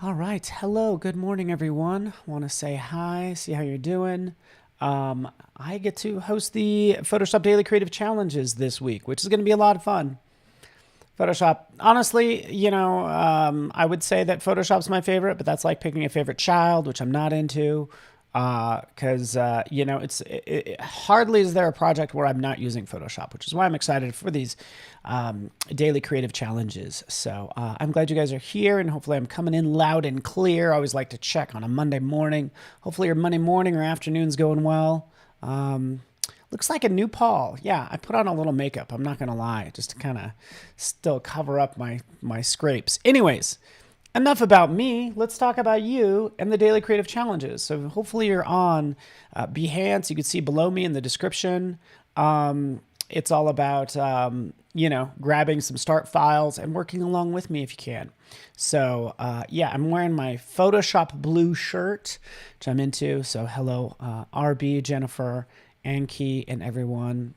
All right. Hello. Good morning, everyone. Want to say hi, see how you're doing. I get to host the Photoshop Daily Creative Challenges this week, which is going to be a lot of fun. Photoshop, honestly, I would say that Photoshop's my favorite, but that's like picking a favorite child, which I'm not into. Because hardly is there a project where I'm not using Photoshop, which is why I'm excited for these daily creative challenges. So I'm glad you guys are here, and hopefully I'm coming in loud and clear. I always like to check on a Monday morning. Hopefully your Monday morning or afternoon's going well. Looks like a new Paul. Yeah, I put on a little makeup. I'm not gonna lie, just to kind of still cover up my scrapes. Anyways, enough about me. Let's talk about you and the daily creative challenges. So hopefully you're on Behance. You can see below me in the description. It's all about grabbing some start files and working along with me if you can. So yeah, I'm wearing my Photoshop blue shirt, which I'm into. So hello, RB, Jennifer, Anki, and everyone.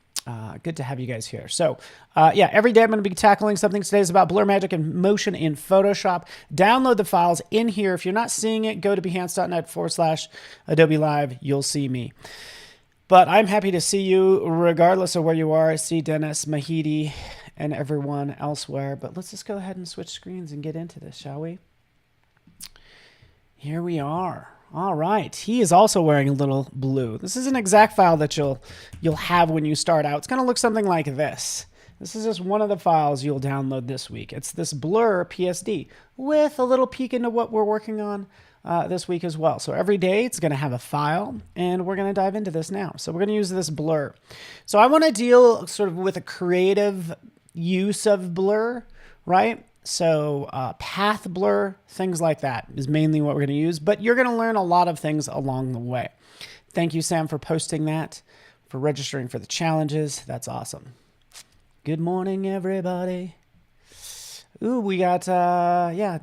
Good to have you guys here. So yeah, every day I'm going to be tackling something. Today is about blur magic and motion in Photoshop. Download the files in here. If you're not seeing it, go to behance.net/Adobe Live. You'll see me. But I'm happy to see you regardless of where you are. I see Dennis, Mahidi, and everyone elsewhere. But let's just go ahead and switch screens and get into this, shall we? Here we are. All right. He is also wearing a little blue. This is an exact file that you'll have when you start out. It's going to look something like this. This is just one of the files you'll download this week. It's this blur PSD with a little peek into what we're working on this week as well. So every day it's going to have a file, and we're going to dive into this now. So we're going to use this blur. So I want to deal sort of with a creative use of blur, right? So path blur, things like that is mainly what we're going to use, but you're going to learn a lot of things along the way. Thank you, Sam, for posting that, for registering for the challenges. That's awesome. Good morning, everybody. Ooh, we got,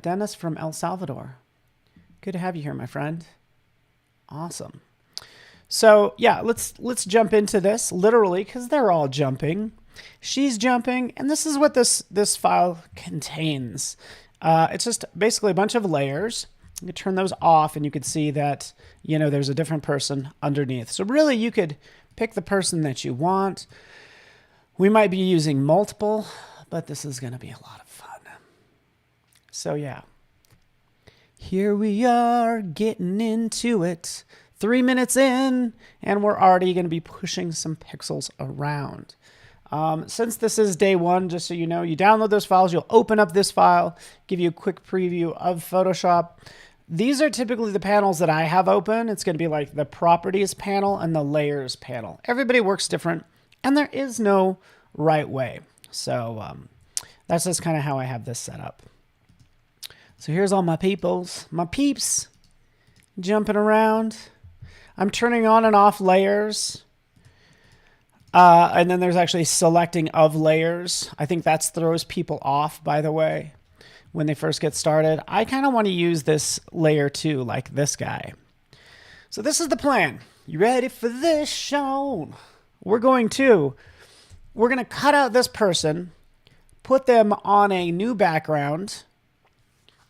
Dennis from El Salvador. Good to have you here, my friend. Awesome. So yeah, let's jump into this literally because they're all jumping. She's jumping, and this is what this file contains. It's just basically a bunch of layers. You can turn those off, and you can see that there's a different person underneath. So really, you could pick the person that you want. We might be using multiple, but this is going to be a lot of fun. So yeah, here we are getting into it. 3 minutes in, and we're already going to be pushing some pixels around. Since this is day one, just so you know, you download those files, you'll open up this file, give you a quick preview of Photoshop. These are typically the panels that I have open. It's going to be like the properties panel and the layers panel. Everybody works different, and there is no right way. So that's just kind of how I have this set up. So here's all my peeps jumping around. I'm turning on and off layers. And then there's actually selecting of layers. I think that throws people off, by the way, when they first get started. I kind of want to use this layer too, like this guy. So this is the plan. You ready for this, Sean? We're going to cut out this person, put them on a new background,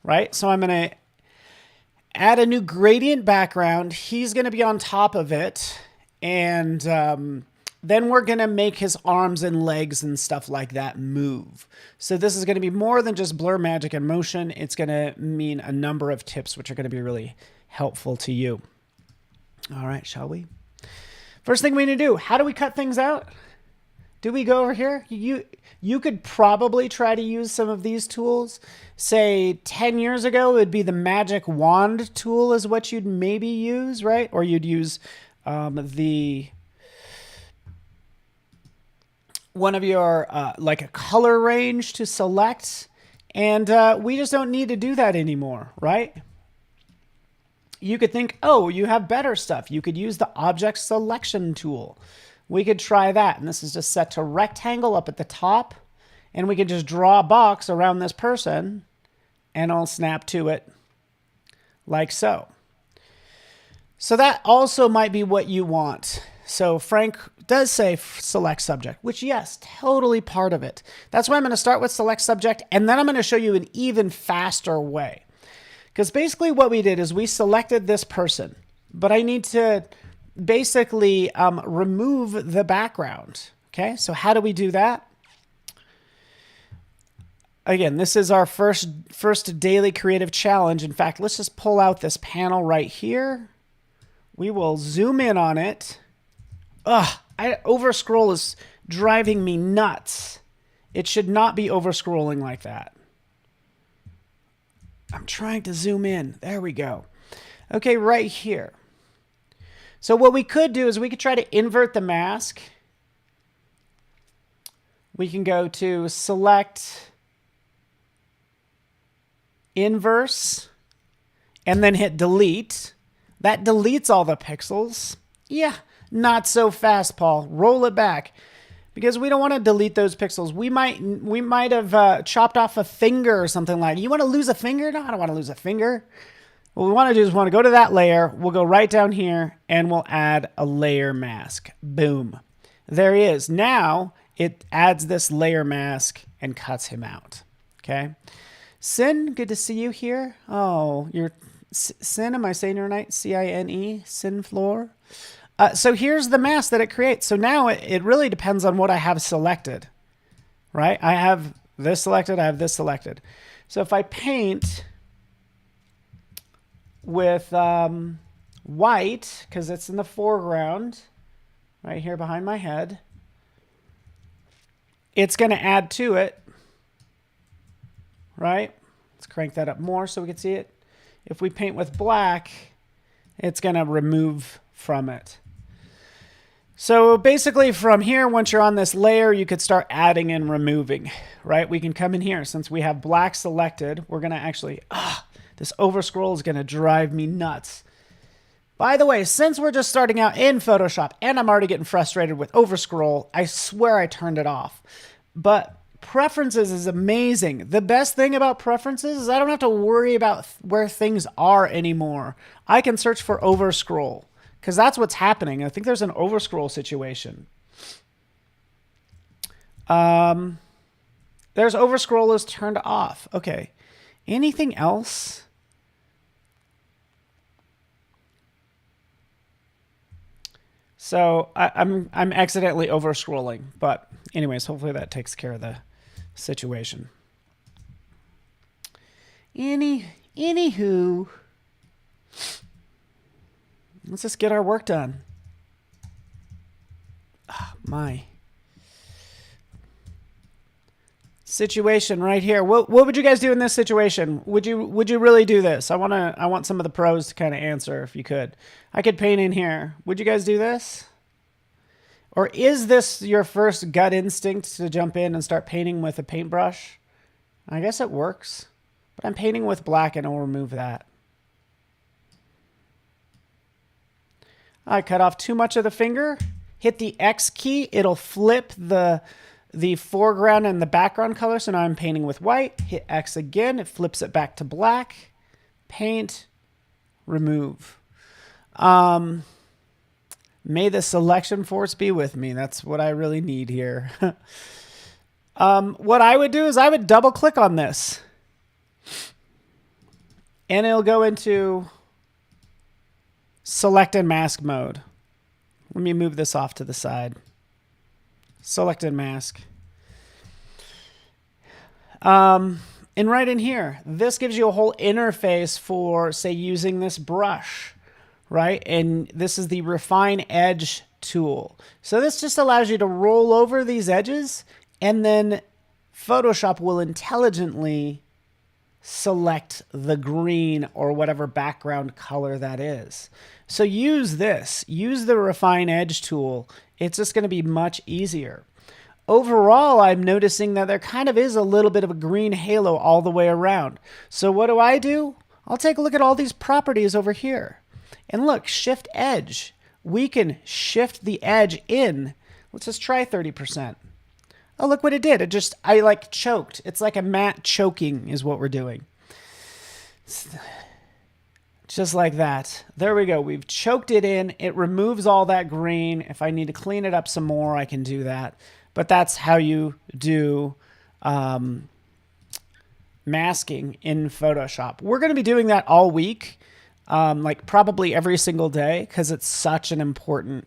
right? So I'm going to add a new gradient background. He's going to be on top of it. And then we're going to make his arms and legs and stuff like that move. So this is going to be more than just blur magic and motion. It's going to mean a number of tips, which are going to be really helpful to you. All right, shall we? First thing we need to do, how do we cut things out? Do we go over here? You could probably try to use some of these tools. Say 10 years ago, it would be the magic wand tool is what you'd maybe use, right? Or you'd use one of your, like a color range to select. And we just don't need to do that anymore, right? You could think, oh, you have better stuff. You could use the object selection tool. We could try that. And this is just set to rectangle up at the top. And we could just draw a box around this person and I'll snap to it like so. So that also might be what you want. So Frank does say select subject, which yes, totally part of it. That's why I'm going to start with select subject, and then I'm going to show you an even faster way. Because basically what we did is we selected this person, but I need to basically remove the background. Okay, so how do we do that? Again, this is our first daily creative challenge. In fact, let's just pull out this panel right here. We will zoom in on it. Ugh, over scroll is driving me nuts. It should not be over scrolling like that. I'm trying to zoom in. There we go. Okay, right here. So what we could do is we could try to invert the mask. We can go to select inverse and then hit delete. That deletes all the pixels. Yeah, not so fast, Paul. Roll it back because we don't want to delete those pixels. We might have chopped off a finger or something like that. You want to lose a finger? No, I don't want to lose a finger. What we want to do is we want to go to that layer. We'll go right down here and we'll add a layer mask. Boom. There he is. Now it adds this layer mask and cuts him out. Okay. Sin, good to see you here. Oh, you're Sin, am I saying your right? C-I-N-E, Sin Floor. So here's the mask that it creates. So now it really depends on what I have selected, right? I have this selected, I have this selected. So if I paint with white, because it's in the foreground, right here behind my head, it's going to add to it, right? Let's crank that up more so we can see it. If we paint with black, it's going to remove from it. So basically from here, once you're on this layer, you could start adding and removing, right? We can come in here. Since we have black selected, we're going to actually, this over scroll is going to drive me nuts. By the way, since we're just starting out in Photoshop and I'm already getting frustrated with over scroll, I swear I turned it off. But preferences is amazing. The best thing about preferences is I don't have to worry about where things are anymore. I can search for over scroll because that's what's happening. I think there's an over scroll situation. There's over scroll is turned off. Okay. Anything else? So I'm accidentally over scrolling, but anyways, hopefully that takes care of the situation. Anywho, let's just get our work done. My situation right here. What would you guys do in this situation? Would you really do this? I want some of the pros to kind of answer if you could. I could paint in here. Would you guys do this? Or is this your first gut instinct to jump in and start painting with a paintbrush? I guess it works, but I'm painting with black and I'll remove that. I cut off too much of the finger. Hit the X key. It'll flip the foreground and the background color. So now I'm painting with white. Hit X again. It flips it back to black. Paint. Remove. May the selection force be with me. That's what I really need here. What I would do is I would double click on this. And it'll go into select and mask mode. Let me move this off to the side. Select and mask. And right in here, this gives you a whole interface for, say, using this brush. Right? And this is the refine edge tool. So this just allows you to roll over these edges and then Photoshop will intelligently select the green or whatever background color that is. So use this, use the refine edge tool. It's just going to be much easier. Overall, I'm noticing that there kind of is a little bit of a green halo all the way around. So what do? I'll take a look at all these properties over here. And look, shift edge. We can shift the edge in. Let's just try 30%. Oh, look what it did. I like choked. It's like a matte choking is what we're doing. Just like that. There we go. We've choked it in. It removes all that green. If I need to clean it up some more, I can do that. But that's how you do masking in Photoshop. We're going to be doing that all week, like probably every single day, because it's such an important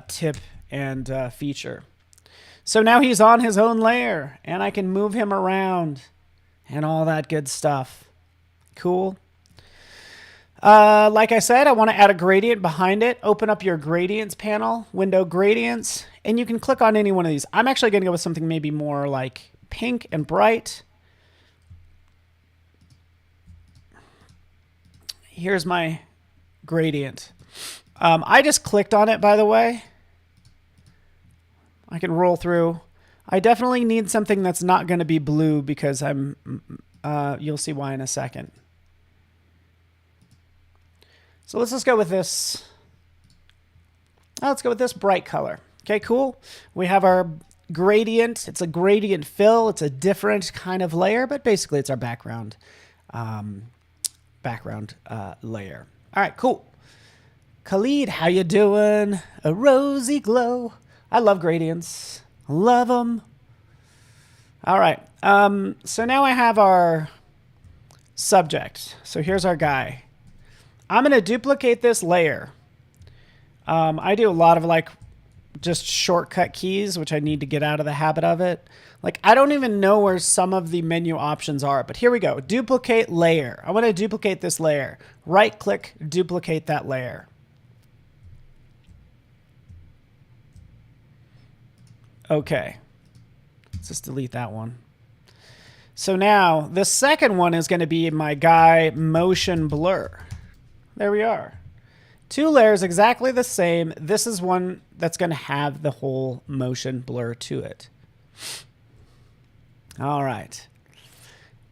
tip and feature. So now he's on his own layer, and I can move him around and all that good stuff. Cool. Like I said, I want to add a gradient behind it. Open up your gradients panel, window gradients, and you can click on any one of these. I'm actually going to go with something maybe more like pink and bright. Here's my gradient. I just clicked on it, by the way. I can roll through. I definitely need something that's not going to be blue because you'll see why in a second. So let's just go with this. Let's go with this bright color. Okay, cool. We have our gradient. It's a gradient fill. It's a different kind of layer, but basically it's our background layer. All right, cool. Khalid, how you doing? A rosy glow. I love gradients. Love them. All right. So now I have our subject. So here's our guy. I'm going to duplicate this layer. I do a lot of like just shortcut keys, which I need to get out of the habit of it. Like I don't even know where some of the menu options are, but here we go. Duplicate layer. I want to duplicate this layer. Right click, duplicate that layer. Okay. Let's just delete that one. So now the second one is going to be my guy motion blur. There we are. Two layers exactly the same. This is one that's going to have the whole motion blur to it. All right.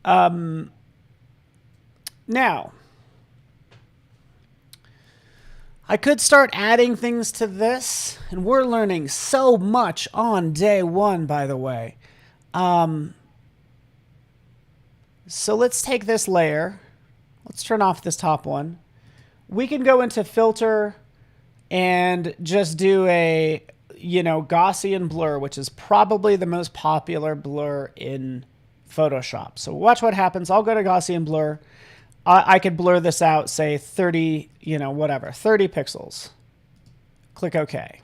Now, I could start adding things to this, and we're learning so much on day one, by the way. So let's take this layer. Let's turn off this top one. We can go into filter and just do a, Gaussian blur, which is probably the most popular blur in Photoshop. So watch what happens. I'll go to Gaussian blur. I could blur this out, say 30, 30 pixels. Click OK.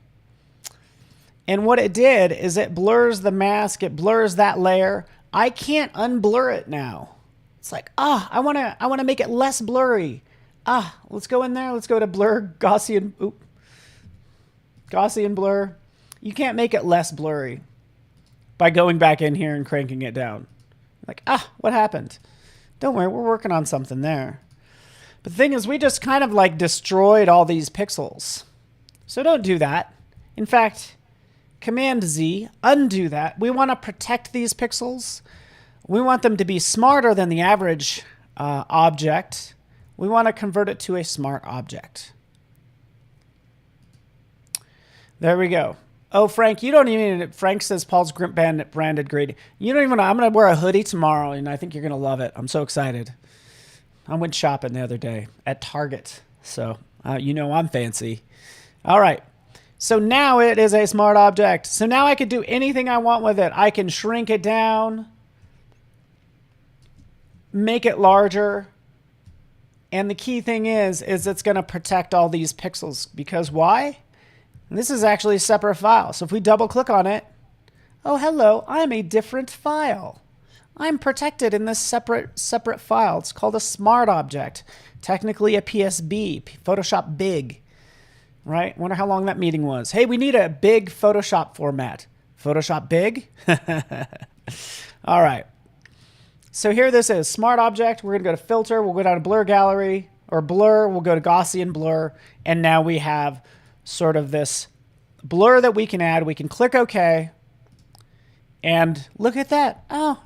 And what it did is it blurs the mask. It blurs that layer. I can't unblur it now. It's like, I want to make it less blurry. Let's go in there. Let's go to blur, Gaussian blur. You can't make it less blurry by going back in here and cranking it down. Like, what happened? Don't worry, we're working on something there. But the thing is, we just kind of like destroyed all these pixels. So don't do that. In fact, Command Z, undo that. We want to protect these pixels. We want them to be smarter than the average object. We want to convert it to a smart object. There we go. Oh, Frank, you don't even, Frank says Paul's branded grade. You don't even know. I'm going to wear a hoodie tomorrow, and I think you're going to love it. I'm so excited. I went shopping the other day at Target. So, I'm fancy. All right. So now it is a smart object. So now I can do anything I want with it. I can shrink it down, make it larger. And the key thing is it's going to protect all these pixels. Because why? This is actually a separate file. So if we double click on it, oh, hello, I'm a different file. I'm protected in this separate file. It's called a smart object. Technically a PSB, Photoshop Big. Right? Wonder how long that meeting was. Hey, we need a big Photoshop format. Photoshop Big? All right. So here this is, smart object. We're going to go to filter. We'll go down to blur gallery or blur. We'll go to Gaussian blur. And now we have sort of this blur that we can add. We can click OK. And look at that. Oh,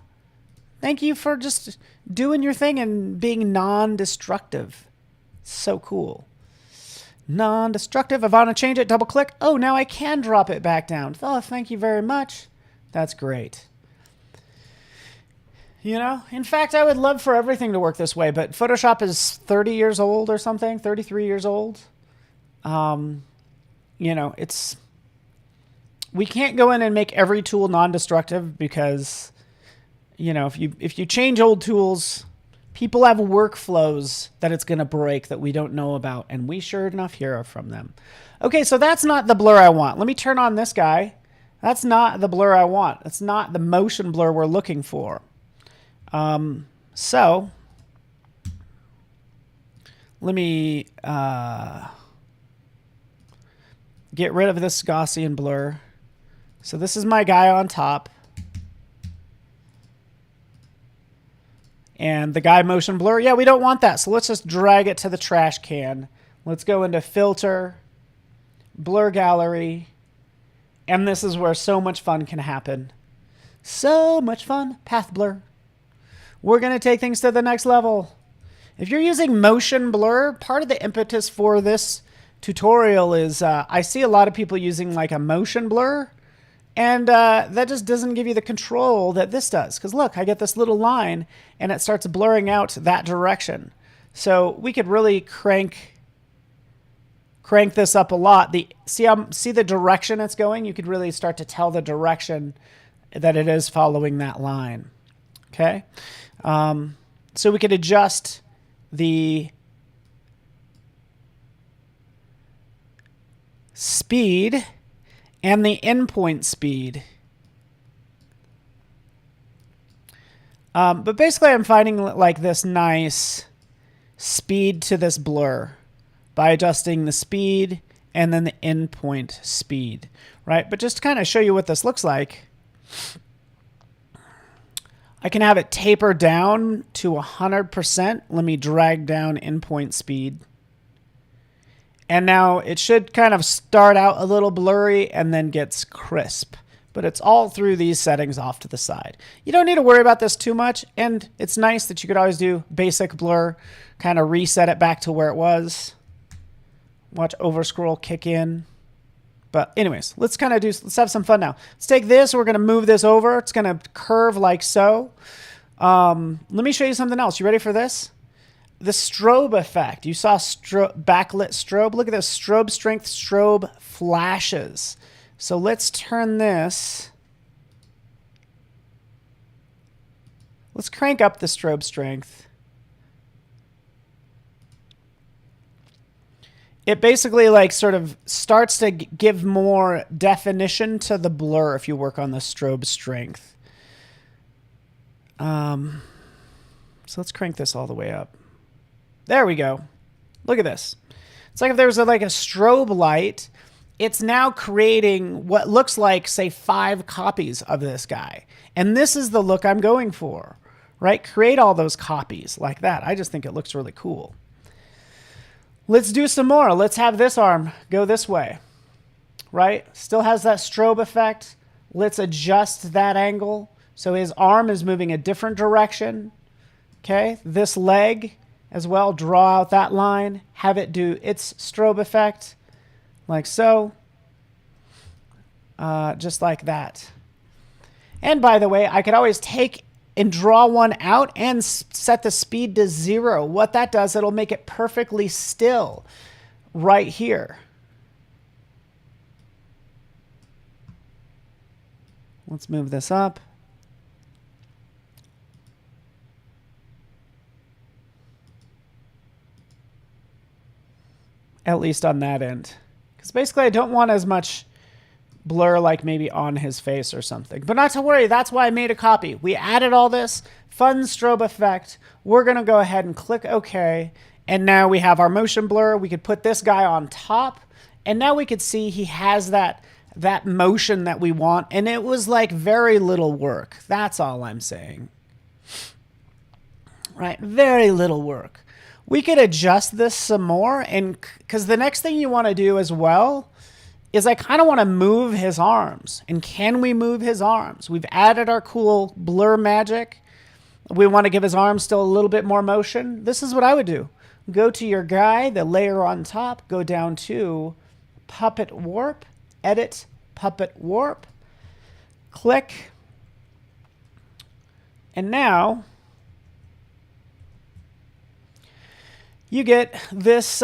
thank you for just doing your thing and being non-destructive. So cool. Non-destructive. If I want to change it, double click. Oh, now I can drop it back down. Oh, thank you very much. That's great. In fact, I would love for everything to work this way, but Photoshop is 30 years old or something, 33 years old. It's We can't go in and make every tool non-destructive because, you know, if you change old tools, people have workflows that it's going to break that we don't know about, and we sure enough hear from them. Okay, so that's not the blur I want. Let me turn on this guy. That's not the blur I want. It's not the motion blur we're looking for. So let me get rid of this Gaussian blur. So this is my guy on top. And the guy motion blur, yeah, we don't want that. So let's just drag it to the trash can. Let's go into filter, blur gallery. And this is where so much fun can happen. So much fun, path blur. We're going to take things to the next level. If you're using motion blur, part of the impetus for this tutorial is I see a lot of people using like a motion blur. And that just doesn't give you the control that this does. Because look, I get this little line and it starts blurring out that direction. So we could really crank this up a lot. See the direction it's going? You could really start to tell the direction that it is following that line. Okay? So we could adjust the speed and the endpoint speed. But basically I'm finding like this nice speed to this blur by adjusting the speed and then the endpoint speed, right? But just to kind of show you what this looks like, I can have it taper down to 100%. Let me drag down endpoint speed. And now it should kind of start out a little blurry and then gets crisp. But it's all through these settings off to the side. You don't need to worry about this too much. And it's nice that you could always do basic blur, kind of reset it back to where it was. Watch overscroll kick in. But anyways, let's have some fun now. Let's take this. We're going to move this over. It's going to curve like so. Let me show you something else. You ready for this? The strobe effect. You saw backlit strobe. Look at this. Strobe strength, strobe flashes. So let's turn this. Let's crank up the strobe strength. It basically like sort of starts to give more definition to the blur if you work on the strobe strength. So let's crank this all the way up. There we go. Look at this. It's like if there was like a strobe light, it's now creating what looks like, say, 5 copies of this guy. And this is the look I'm going for, right? Create all those copies like that. I just think it looks really cool. Let's do some more. Let's have this arm go this way, right? Still has that strobe effect. Let's adjust that angle. So his arm is moving a different direction. Okay, this leg as well, draw out that line, have it do its strobe effect, like so, just like that. And by the way, I could always take and draw one out and set the speed to 0. What that does, it'll make it perfectly still right here. Let's move this up. At least on that end. Because basically I don't want as much blur like maybe on his face or something. But not to worry, that's why I made a copy. We added all this fun strobe effect. We're going to go ahead and click OK. And now we have our motion blur. We could put this guy on top. And now we could see he has that motion that we want. And it was like very little work. That's all I'm saying. Right? Very little work. We could adjust this some more. And because the next thing you want to do as well is I kind of want to move his arms. And can we move his arms? We've added our cool blur magic. We want to give his arms still a little bit more motion. This is what I would do. Go to your guy, the layer on top, go down to Puppet Warp, Edit, Puppet Warp, click. And now you get this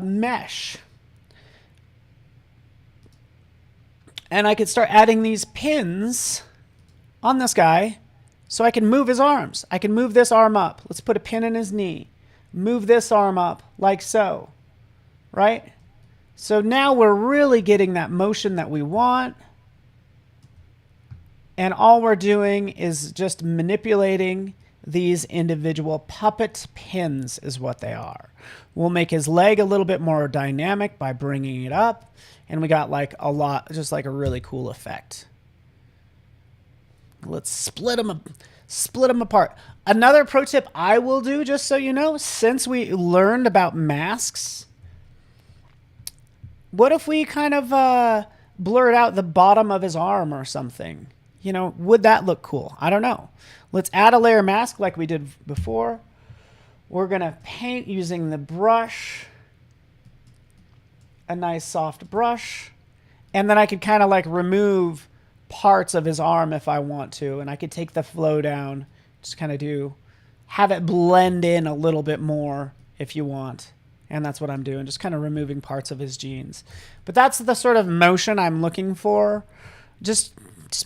mesh. And I could start adding these pins on this guy so I can move his arms. I can move this arm up. Let's put a pin in his knee. Move this arm up like so, right? So now we're really getting that motion that we want. And all we're doing is just manipulating these individual puppet pins is what they are. We'll make his leg a little bit more dynamic by bringing it up. And we got like a lot, just like a really cool effect. Let's split them apart. Another pro tip I will do, just so you know, since we learned about masks, what if we kind of blurred out the bottom of his arm or something? You know, would that look cool? I don't know. Let's add a layer mask like we did before. We're going to paint using the brush, a nice soft brush. And then I could kind of like remove parts of his arm if I want to. And I could take the flow down, just kind of have it blend in a little bit more if you want. And that's what I'm doing, just kind of removing parts of his jeans. But that's the sort of motion I'm looking for. Just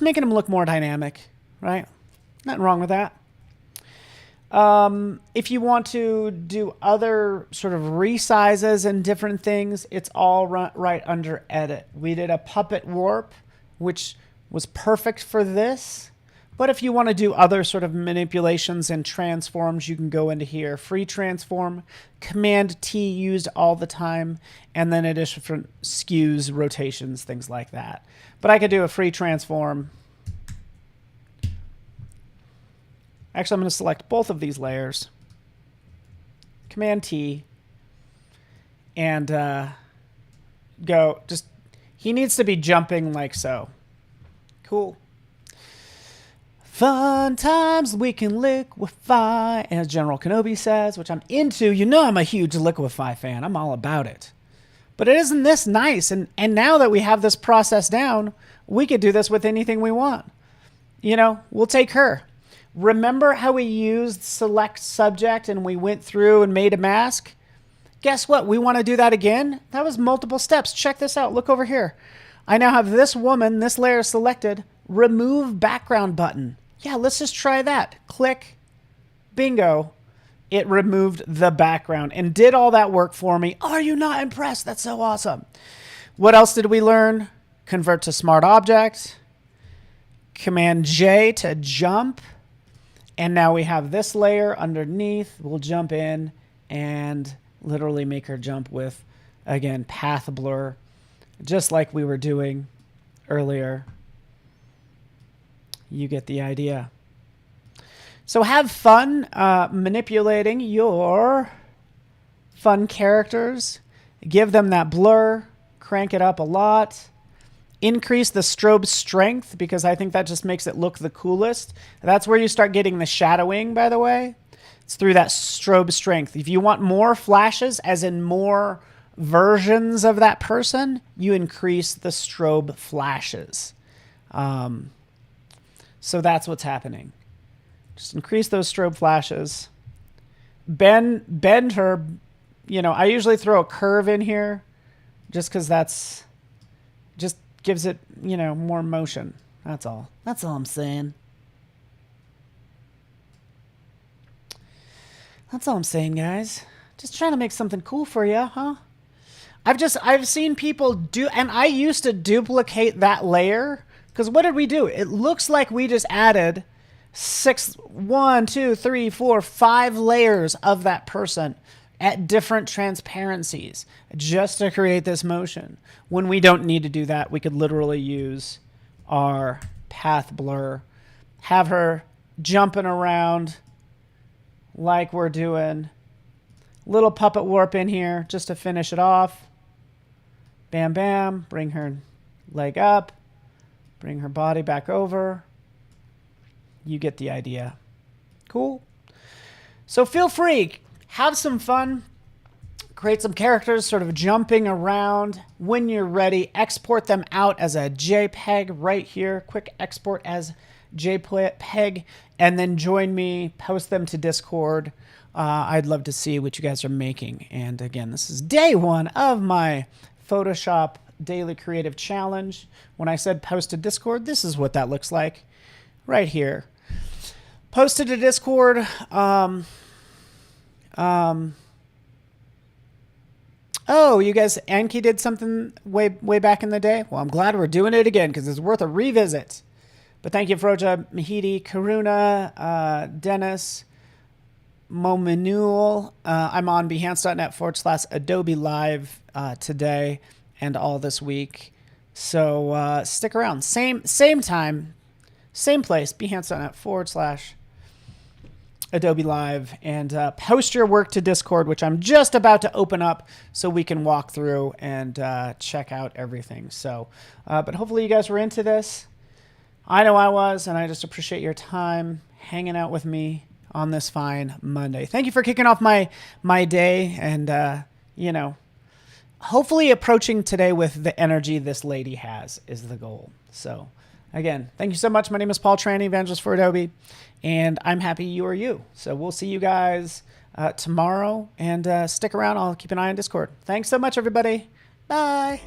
making him look more dynamic, right? Nothing wrong with that. If you want to do other sort of resizes and different things, it's all right under edit. We did a puppet warp, which was perfect for this. But if you want to do other sort of manipulations and transforms, you can go into here. Free transform, Command T used all the time, and then different skews, rotations, things like that. But I could do a free transform. Actually, I'm going to select both of these layers. Command T. And go. He needs to be jumping like so. Cool. Fun times we can liquefy, as General Kenobi says, which I'm into. You know I'm a huge liquefy fan. I'm all about it. But isn't this nice? And now that we have this process down, we could do this with anything we want. You know, we'll take her. Remember how we used select subject and we went through and made a mask? Guess what? We want to do that again. That was multiple steps. Check this out. Look over here. I now have this woman, this layer selected. Remove background button. Yeah, let's just try that. Click. Bingo. It removed the background and did all that work for me. Are you not impressed? That's so awesome. What else did we learn? Convert to smart object. Command J to jump. And now we have this layer underneath. We'll jump in and literally make her jump with, again, path blur, just like we were doing earlier. You get the idea. So have fun manipulating your fun characters. Give them that blur. Crank it up a lot. Increase the strobe strength because I think that just makes it look the coolest. That's where you start getting the shadowing, by the way. It's through that strobe strength. If you want more flashes, as in more versions of that person, you increase the strobe flashes. So that's what's happening. Just increase those strobe flashes. Bend her. You know, I usually throw a curve in here just because that's just gives it, you know, more motion. That's all. That's all I'm saying. That's all I'm saying, guys. Just trying to make something cool for you, huh? I've seen people do, and I used to duplicate that layer. Because what did we do? It looks like we just added 1, 2, 3, 4, 5 layers of that person at different transparencies just to create this motion. When we don't need to do that, we could literally use our path blur, have her jumping around like we're doing. Little puppet warp in here just to finish it off. Bam, bam. Bring her leg up. Bring her body back over. You get the idea. Cool. So feel free. Have some fun. Create some characters sort of jumping around. When you're ready, export them out as a JPEG right here. Quick export as JPEG. And then join me. Post them to Discord. I'd love to see what you guys are making. And again, this is day 1 of my Photoshop daily creative challenge. When I said post to Discord, this is what that looks like right here. Posted to Discord. Oh, you guys, Anki did something way back in the day. Well, I'm glad we're doing it again because it's worth a revisit. But thank you, Froja, Mahidi, Karuna, Dennis, Mominul. I'm on behance.net/Adobe Live today and all this week. So stick around. Same time, same place, behance.net/Adobe Live, and post your work to Discord, which I'm just about to open up so we can walk through and check out everything. So, but hopefully you guys were into this. I know I was, and I just appreciate your time hanging out with me on this fine Monday. Thank you for kicking off my day, and you know, hopefully approaching today with the energy this lady has is the goal. So again, thank you so much. My name is Paul Trani, evangelist for Adobe, and I'm happy you are you. So we'll see you guys tomorrow, and stick around. I'll keep an eye on Discord. Thanks so much, everybody. Bye.